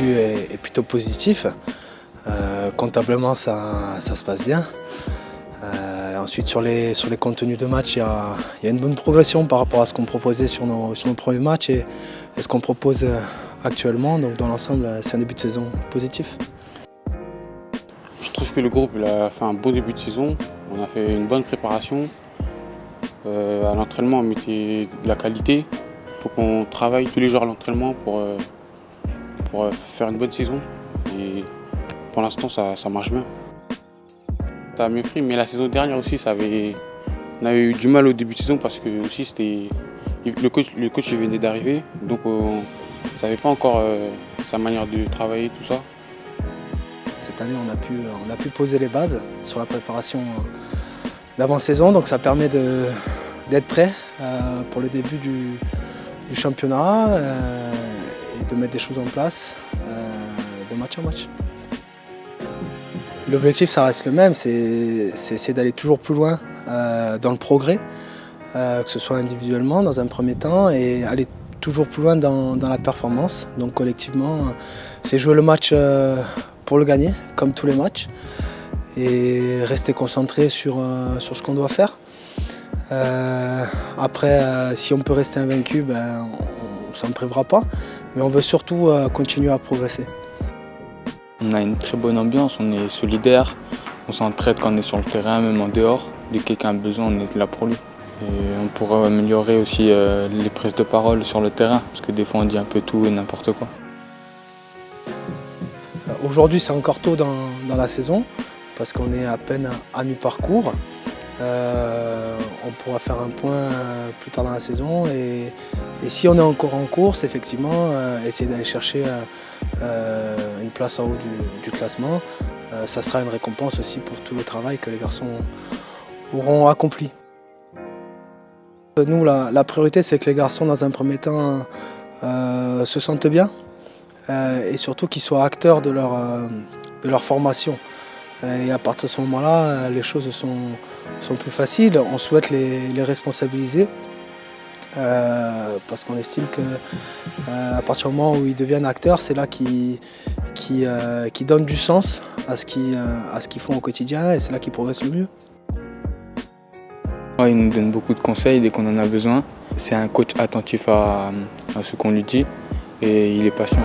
flux est plutôt positif. Comptablement, ça se passe bien. Ensuite, sur les contenus de match, il y a une bonne progression par rapport à ce qu'on proposait sur nos premiers matchs et ce qu'on propose actuellement. Donc, dans l'ensemble, c'est un début de saison positif. Je trouve que le groupe a fait un bon début de saison. On a fait une bonne préparation. À l'entraînement, on mettait de la qualité. Il faut qu'on travaille tous les jours à l'entraînement pour faire une bonne saison. Et pour l'instant, ça marche bien. Ça a mieux pris, mais la saison dernière aussi, on avait eu du mal au début de saison parce que aussi le coach venait d'arriver, donc on ne savait pas encore sa manière de travailler, tout ça. Cette année, on a pu poser les bases sur la préparation d'avant-saison, donc ça permet d'être prêt pour le début du championnat et de mettre des choses en place de match en match. L'objectif, ça reste le même, c'est d'aller toujours plus loin dans le progrès, que ce soit individuellement dans un premier temps et aller toujours plus loin dans la performance. Donc collectivement, c'est jouer le match pour le gagner, comme tous les matchs, et rester concentré sur ce qu'on doit faire. Après, si on peut rester invaincu, on ne s'en privera pas, mais on veut surtout continuer à progresser. On a une très bonne ambiance, on est solidaires, on s'entraide quand on est sur le terrain, même en dehors. Dès que quelqu'un a besoin, on est là pour lui. Et on pourrait améliorer aussi les prises de parole sur le terrain, parce que des fois on dit un peu tout et n'importe quoi. Aujourd'hui, c'est encore tôt dans la saison, parce qu'on est à peine à mi-parcours. On pourra faire un point plus tard dans la saison et si on est encore en course, effectivement, essayer d'aller chercher une place en haut du classement, ça sera une récompense aussi pour tout le travail que les garçons auront accompli. Nous, la priorité, c'est que les garçons, dans un premier temps, se sentent bien et surtout qu'ils soient acteurs de leur formation. Et à partir de ce moment-là, les choses sont plus faciles. On souhaite les responsabiliser parce qu'on estime qu'à partir du moment où ils deviennent acteurs, c'est là qu'ils donnent du sens à ce qu'ils font au quotidien et c'est là qu'ils progressent le mieux. Il nous donne beaucoup de conseils dès qu'on en a besoin. C'est un coach attentif à ce qu'on lui dit et il est patient.